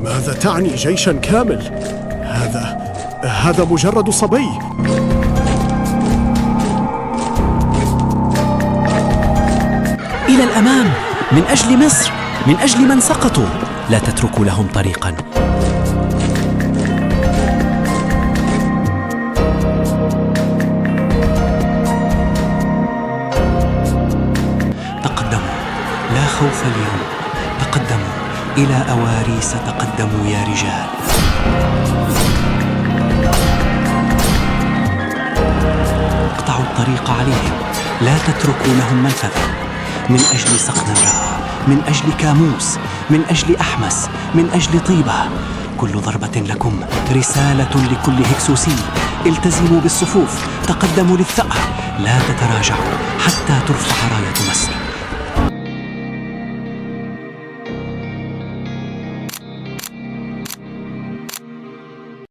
ماذا تعني جيشا كامل؟ هذا مجرد صبي. إلى الأمام، من أجل مصر، من أجل من سقطوا، لا تتركوا لهم طريقاً. تقدموا، لا خوف اليوم. تقدموا إلى أواريس، تقدموا يا رجال. اقطعوا الطريق عليهم، لا تتركوا لهم منفذا. من أجل سقنجة، من أجل كاموس، من أجل أحمس، من أجل طيبة. كل ضربة لكم رسالة لكل هكسوسي. التزموا بالصفوف، تقدموا للثأر، لا تتراجعوا حتى ترفع راية مصر.